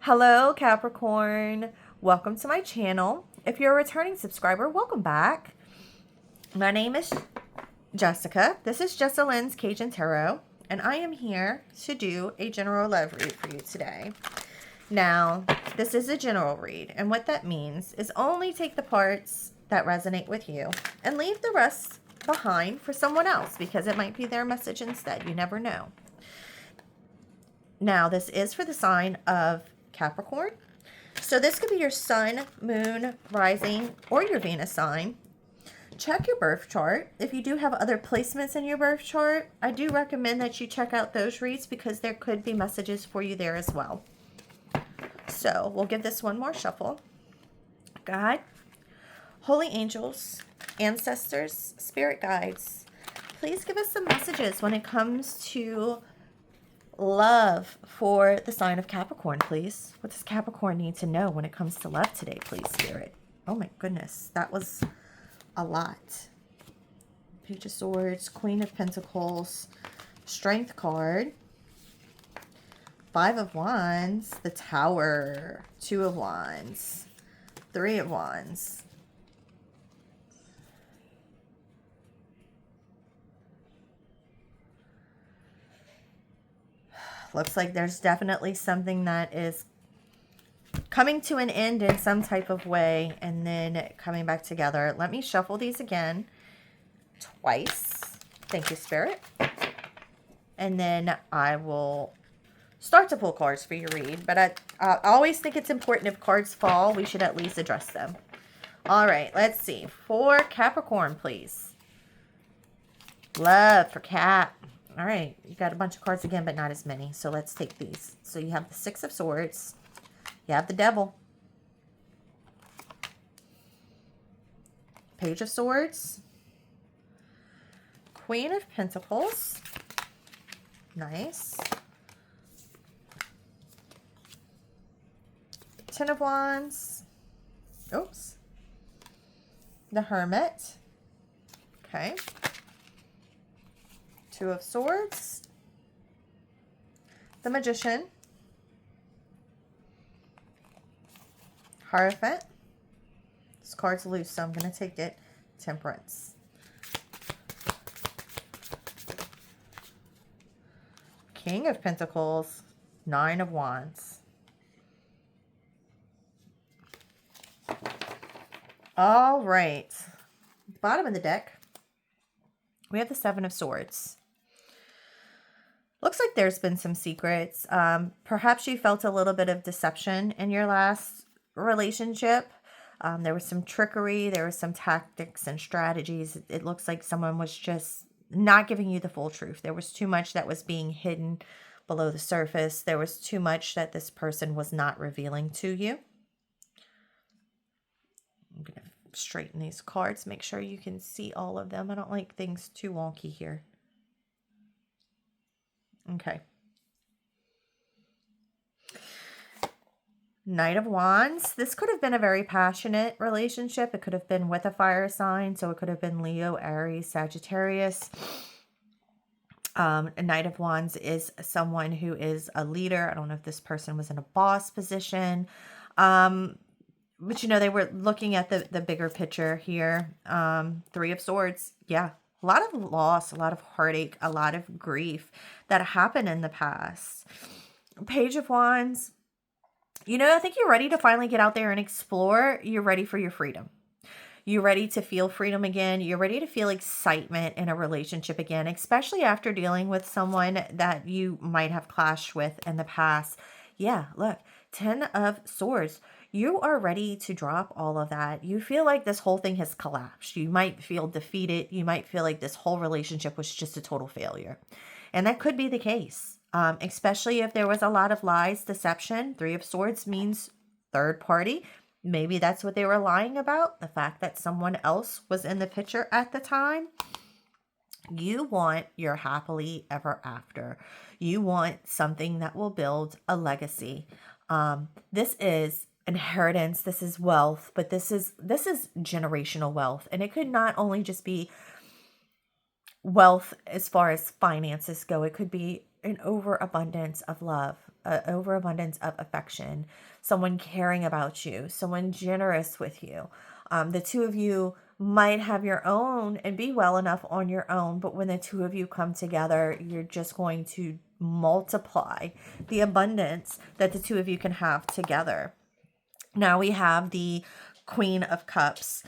Hello, Capricorn. Welcome to my channel. If you're a returning subscriber, welcome back. My name is Jessica. This is Jessa Lynn's Cajun Tarot, and I am here to do a general love read for you today. Now, this is a general read, and what that means is only take the parts that resonate with you and leave the rest behind for someone else because it might be their message instead. You never know. Now, this is for the sign of Capricorn. So this could be your sun, moon, rising, or your Venus sign. Check your birth chart. If you do have other placements in your birth chart, I do recommend that you check out those reads because there could be messages for you there as well. So we'll give this one more shuffle. God, holy angels, ancestors, spirit guides, please give us some messages when it comes to love for the sign of Capricorn, please. What does Capricorn need to know when it comes to love today, please, Spirit? Oh my goodness, that was a lot. Page of Swords, Queen of Pentacles, Strength card, Five of Wands, the Tower, Two of Wands, Three of Wands. Looks like there's definitely something that is coming to an end in some type of way and then coming back together. Let me shuffle these again twice. Thank you, Spirit. And then I will start to pull cards for your read. But I always think it's important if cards fall, we should at least address them. All right, let's see. For Capricorn, please. Love for Cap. All right, you got a bunch of cards again, but not as many. So let's take these. So you have the Six of Swords. You have the Devil. Page of Swords. Queen of Pentacles. Nice. Ten of Wands. Oops. The Hermit. Okay. Two of Swords, the Magician, Hierophant. This card's loose, so I'm going to take it. Temperance. King of Pentacles, Nine of Wands. All right. Bottom of the deck, we have the Seven of Swords. Looks like there's been some secrets. Perhaps you felt a little bit of deception in your last relationship. There was some trickery. There was some tactics and strategies. It looks like someone was just not giving you the full truth. There was too much that was being hidden below the surface. There was too much that this person was not revealing to you. I'm going to straighten these cards. Make sure you can see all of them. I don't like things too wonky here. Okay. Knight of Wands. This could have been a very passionate relationship. It could have been with a fire sign. So it could have been Leo, Aries, Sagittarius. A Knight of Wands is someone who is a leader. I don't know if this person was in a boss position. But, you know, they were looking at the bigger picture here. Three of Swords. Yeah. A lot of loss, a lot of heartache, a lot of grief that happened in the past. Page of Wands. You know, I think you're ready to finally get out there and explore. You're ready for your freedom. You're ready to feel freedom again. You're ready to feel excitement in a relationship again, especially after dealing with someone that you might have clashed with in the past. Yeah, look, 10 of Swords. You are ready to drop all of that. You feel like this whole thing has collapsed. You might feel defeated. You might feel like this whole relationship was just a total failure. And that could be the case, especially if there was a lot of lies, deception. Three of Swords means third party. Maybe that's what they were lying about. The fact that someone else was in the picture at the time. You want your happily ever after. You want something that will build a legacy. This is inheritance, this is wealth, but this is generational wealth. And it could not only just be wealth as far as finances go, it could be an overabundance of love, an overabundance of affection, someone caring about you, someone generous with you. The two of you might have your own and be well enough on your own, but when the two of you come together, you're just going to multiply the abundance that the two of you can have together. Now we have the Queen of Cups.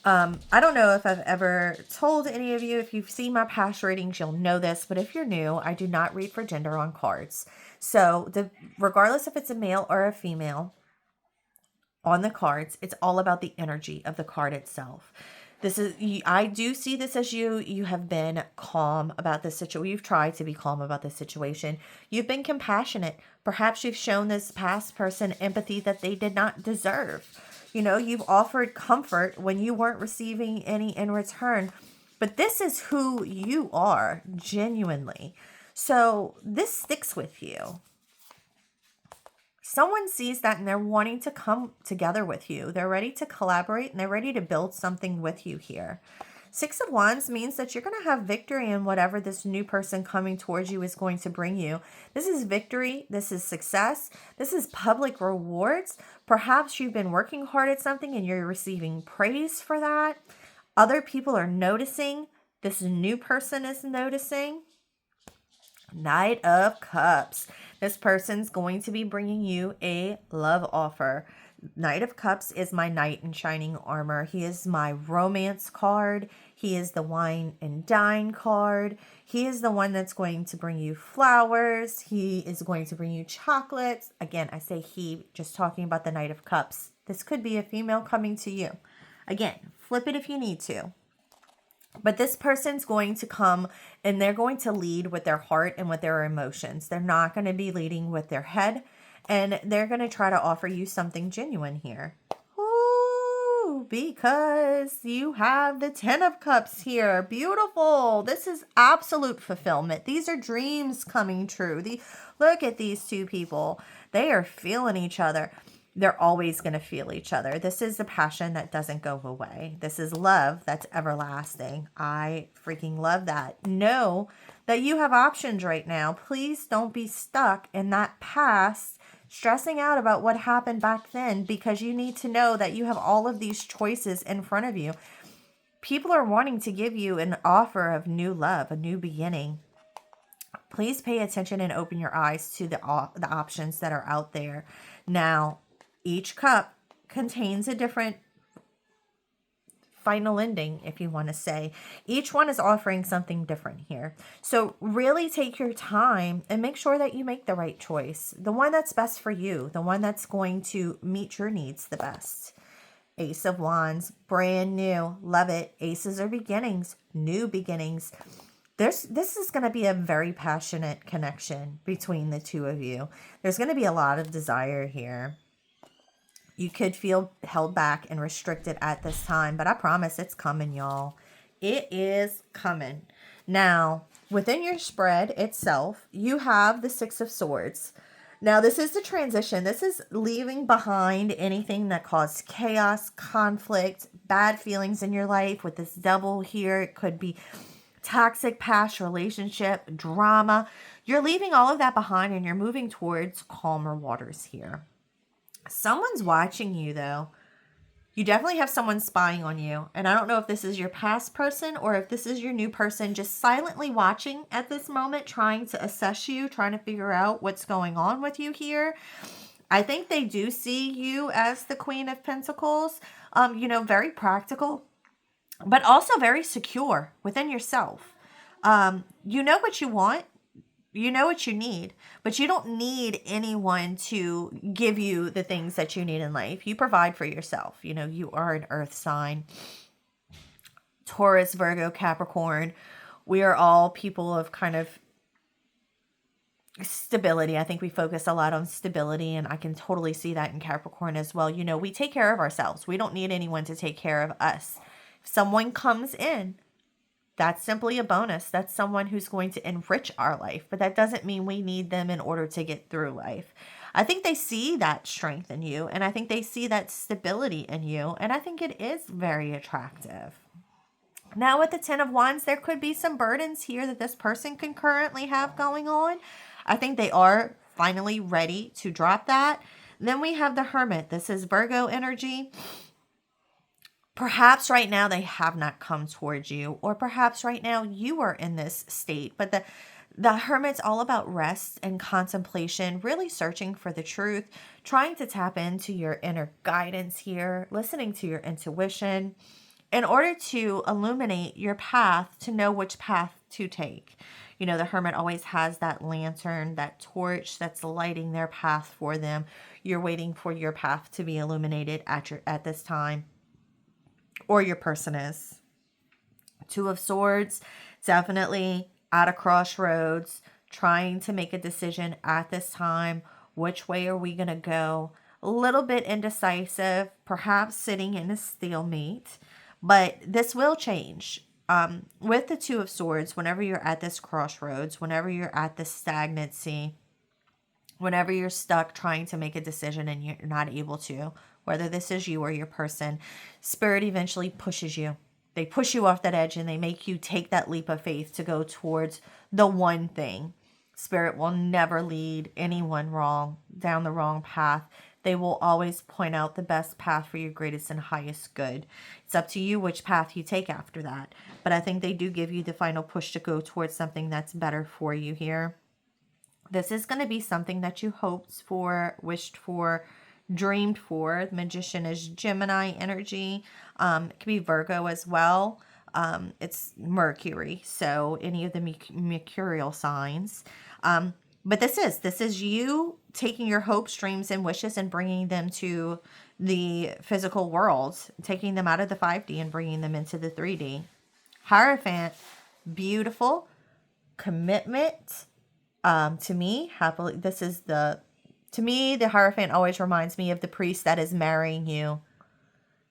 I don't know if I've ever told any of you, if you've seen my past readings, you'll know this, but if you're new, I do not read for gender on cards. So regardless if it's a male or a female on the cards, it's all about the energy of the card itself. I do see this as you have been calm about this situation. You've tried to be calm about this situation. You've been compassionate. Perhaps you've shown this past person empathy that they did not deserve. You've offered comfort when you weren't receiving any in return. But this is who you are, genuinely. So this sticks with you. Someone sees that and they're wanting to come together with you. They're ready to collaborate and they're ready to build something with you here. Six of Wands means that you're going to have victory in whatever this new person coming towards you is going to bring you. This is victory. This is success. This is public rewards. Perhaps you've been working hard at something and you're receiving praise for that. Other people are noticing. This new person is noticing. Knight of Cups. This person's going to be bringing you a love offer. Knight of Cups is my knight in shining armor. He is my romance card. He is the wine and dine card. He is the one that's going to bring you flowers. He is going to bring you chocolates. Again, I say he, just talking about the Knight of Cups. This could be a female coming to you. Again, flip it if you need to. But this person's going to come and they're going to lead with their heart and with their emotions. They're not going to be leading with their head. And they're going to try to offer you something genuine here. Ooh, because you have the Ten of Cups here. Beautiful. This is absolute fulfillment. These are dreams coming true. Look at these two people. They are feeling each other. They're always going to feel each other. This is the passion that doesn't go away. This is love that's everlasting. I freaking love that. Know that you have options right now. Please don't be stuck in that past, stressing out about what happened back then, because you need to know that you have all of these choices in front of you. People are wanting to give you an offer of new love, a new beginning. Please pay attention and open your eyes to the options that are out there. Now, each cup contains a different final ending, if you want to say. Each one is offering something different here. So really take your time and make sure that you make the right choice. The one that's best for you. The one that's going to meet your needs the best. Ace of Wands, brand new. Love it. Aces are beginnings, new beginnings. This is going to be a very passionate connection between the two of you. There's going to be a lot of desire here. You could feel held back and restricted at this time, but I promise it's coming, y'all. It is coming. Now, within your spread itself, you have the Six of Swords. Now, this is the transition. This is leaving behind anything that caused chaos, conflict, bad feelings in your life. With this double here, it could be toxic past relationship, drama. You're leaving all of that behind and you're moving towards calmer waters here. Someone's watching you, though. You definitely have someone spying on you. And I don't know if this is your past person or if this is your new person just silently watching at this moment, trying to assess you, trying to figure out what's going on with you here. I think they do see you as the Queen of Pentacles, very practical, but also very secure within yourself. You know what you want. You know what you need, but you don't need anyone to give you the things that you need in life. You provide for yourself. You are an earth sign. Taurus, Virgo, Capricorn. We are all people of kind of stability. I think we focus a lot on stability, and I can totally see that in Capricorn as well. We take care of ourselves. We don't need anyone to take care of us. If someone comes in, that's simply a bonus. That's someone who's going to enrich our life, but that doesn't mean we need them in order to get through life. I think they see that strength in you, and I think they see that stability in you, and I think it is very attractive. Now, with the Ten of Wands, there could be some burdens here that this person can currently have going on. I think they are finally ready to drop that. Then we have the Hermit. This is Virgo energy. Perhaps right now they have not come towards you, or perhaps right now you are in this state. But the Hermit's all about rest and contemplation, really searching for the truth, trying to tap into your inner guidance here, listening to your intuition in order to illuminate your path, to know which path to take. You know, the Hermit always has that lantern, that torch that's lighting their path for them. You're waiting for your path to be illuminated at this time, or your person is. Two of Swords, definitely at a crossroads, trying to make a decision at this time. Which way are we going to go? A little bit indecisive, perhaps sitting in a stalemate, but this will change. With the Two of Swords, whenever you're at this crossroads, whenever you're at this stagnancy, whenever you're stuck trying to make a decision and you're not able to, whether this is you or your person, Spirit eventually pushes you. They push you off that edge and they make you take that leap of faith to go towards the one thing. Spirit will never lead anyone wrong, down the wrong path. They will always point out the best path for your greatest and highest good. It's up to you which path you take after that. But I think they do give you the final push to go towards something that's better for you here. This is going to be something that you hoped for, wished for, dreamed for. The Magician is Gemini energy. It could be Virgo as well. It's Mercury, so any of the mercurial signs. But this is you taking your hopes, dreams, and wishes and bringing them to the physical world, taking them out of the 5D and bringing them into the 3D. Hierophant, beautiful, commitment. To me, happily, to me, the Hierophant always reminds me of the priest that is marrying you.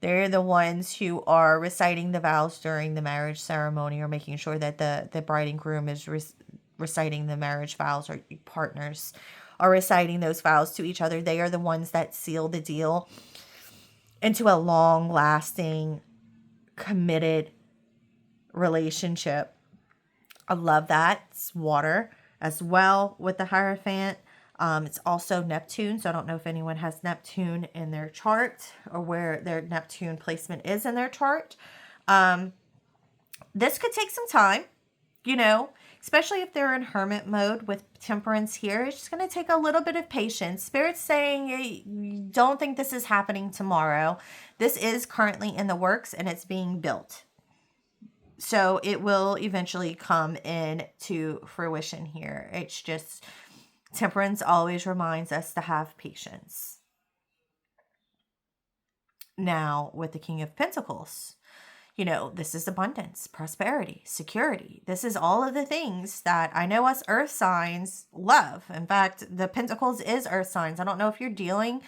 They're the ones who are reciting the vows during the marriage ceremony, or making sure that the bride and groom is reciting the marriage vows, or partners are reciting those vows to each other. They are the ones that seal the deal into a long-lasting, committed relationship. I love that. It's water as well with the Hierophant. It's also Neptune, so I don't know if anyone has Neptune in their chart or where their Neptune placement is in their chart. This could take some time, you know, especially if they're in hermit mode with Temperance here. It's just going to take a little bit of patience. Spirit's saying, hey, don't think this is happening tomorrow. This is currently in the works and it's being built. So it will eventually come into fruition here. It's just, Temperance always reminds us to have patience. Now, with the King of Pentacles, you know, this is abundance, prosperity, security. This is all of the things that I know us earth signs love. In fact, the Pentacles is earth signs. I don't know if you're dealing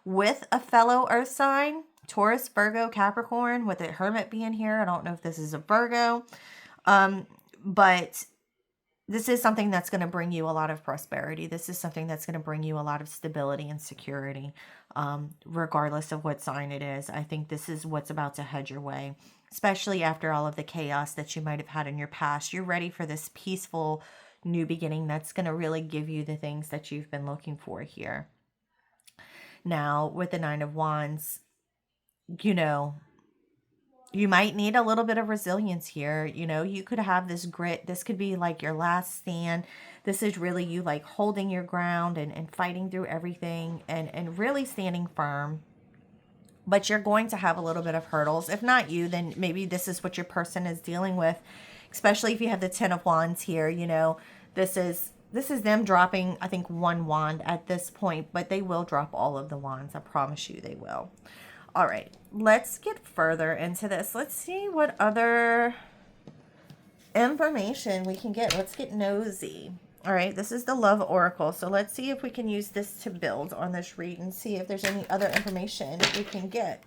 with a fellow earth sign, Taurus, Virgo, Capricorn, with the Hermit being here. I don't know if this is a Virgo, but this is something that's going to bring you a lot of prosperity. This is something that's going to bring you a lot of stability and security, regardless of what sign it is. I think this is what's about to head your way, especially after all of the chaos that you might have had in your past. You're ready for this peaceful new beginning that's going to really give you the things that you've been looking for here. Now, with the Nine of Wands, you know, you might need a little bit of resilience here. You know, you could have this grit. This could be like your last stand. This is really you like holding your ground and fighting through everything and really standing firm. But you're going to have a little bit of hurdles. If not you, then maybe this is what your person is dealing with, especially if you have the Ten of Wands here. You know, this is them dropping, I think, one wand at this point, but they will drop all of the wands. I promise you they will. All right, let's get further into this. Let's see what other information we can get. Let's get nosy. All right, this is the Love Oracle. So let's see if we can use this to build on this read and see if there's any other information we can get.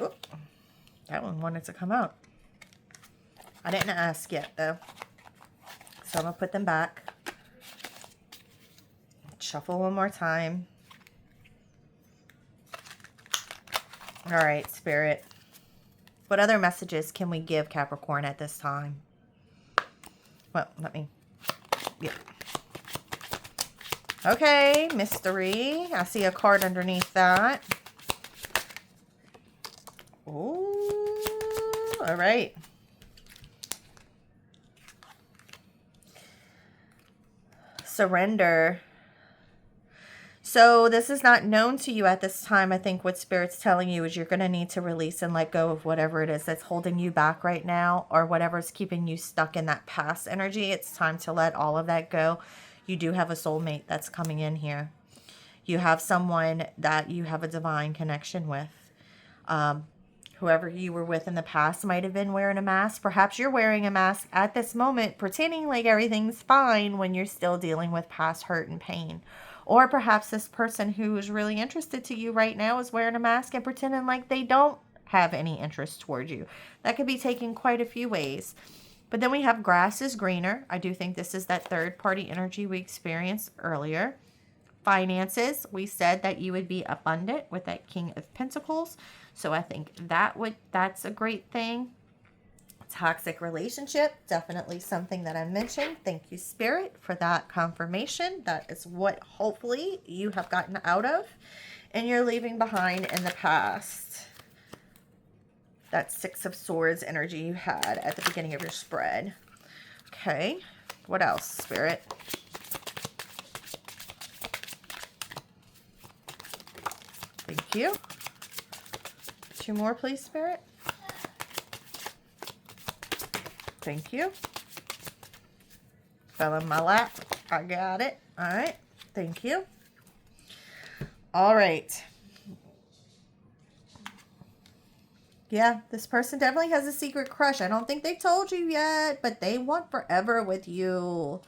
Oop, that one wanted to come out. I didn't ask yet, though. So I'm going to put them back. Shuffle one more time. All right, Spirit. What other messages can we give Capricorn at this time? Well, let me... Yeah. Okay, mystery. I see a card underneath that. Ooh, all right. Surrender. So this is not known to you at this time. I think what Spirit's telling you is you're going to need to release and let go of whatever it is that's holding you back right now, or whatever's keeping you stuck in that past energy. It's time to let all of that go. You do have a soulmate that's coming in here. You have someone that you have a divine connection with. Whoever you were with in the past might have been wearing a mask. Perhaps you're wearing a mask at this moment, pretending like everything's fine when you're still dealing with past hurt and pain. Or perhaps this person who is really interested to you right now is wearing a mask and pretending like they don't have any interest towards you. That could be taken quite a few ways. But then we have grass is greener. I do think this is that third party energy we experienced earlier. Finances, we said that you would be abundant with that King of Pentacles. So I think that's a great thing. Toxic relationship, definitely something that I mentioned. Thank you, Spirit, for that confirmation. That is what hopefully you have gotten out of and you're leaving behind in the past. That Six of Swords energy you had at the beginning of your spread. Okay, what else, Spirit? Thank you. 2 more, please, Spirit. Thank you. Fell in my lap. I got it. All right. Thank you. All right. Yeah, this person definitely has a secret crush. I don't think they told you yet, but they want forever with you.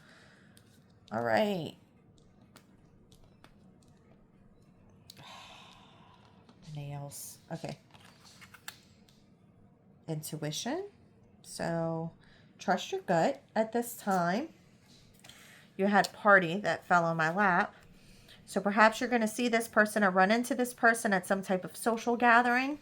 All right. Nails. Okay. Intuition. So trust your gut at this time. You had party that fell on my lap. So perhaps you're going to see this person or run into this person at some type of social gathering.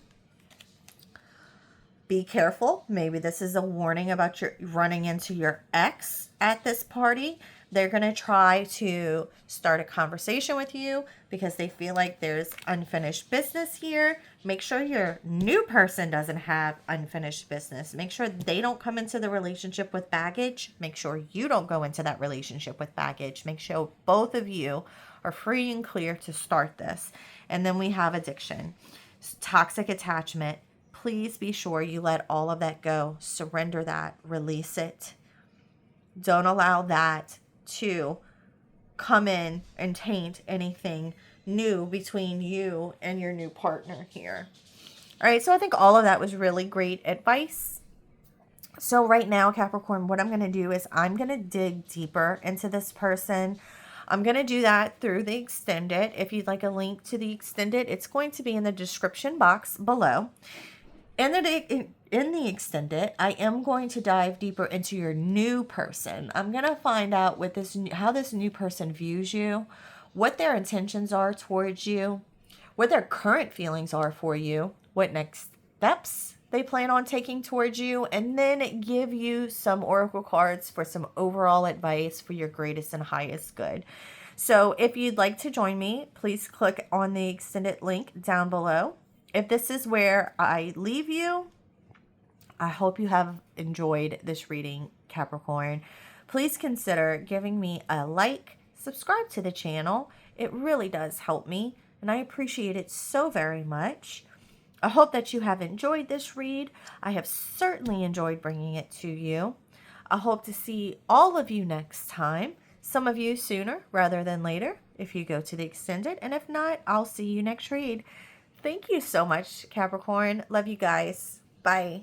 Be careful. Maybe this is a warning about your running into your ex at this party. They're going to try to start a conversation with you because they feel like there's unfinished business here. Make sure your new person doesn't have unfinished business. Make sure they don't come into the relationship with baggage. Make sure you don't go into that relationship with baggage. Make sure both of you are free and clear to start this. And then we have addiction, toxic attachment. Please be sure you let all of that go. Surrender that. Release it. Don't allow that to come in and taint anything new between you and your new partner here. All right, so I think all of that was really great advice. So right now, Capricorn, what I'm going to do is I'm going to dig deeper into this person. I'm going to do that through the extended. If you'd like a link to the extended, it's going to be in the description box below. In the extended, I am going to dive deeper into your new person. I'm going to find out how this new person views you, what their intentions are towards you, what their current feelings are for you, what next steps they plan on taking towards you, and then give you some oracle cards for some overall advice for your greatest and highest good. So if you'd like to join me, please click on the extended link down below. If this is where I leave you, I hope you have enjoyed this reading, Capricorn. Please consider giving me a like, subscribe to the channel. It really does help me, and I appreciate it so very much. I hope that you have enjoyed this read. I have certainly enjoyed bringing it to you. I hope to see all of you next time. Some of you sooner rather than later if you go to the extended, and if not, I'll see you next read. Thank you so much, Capricorn. Love you guys. Bye.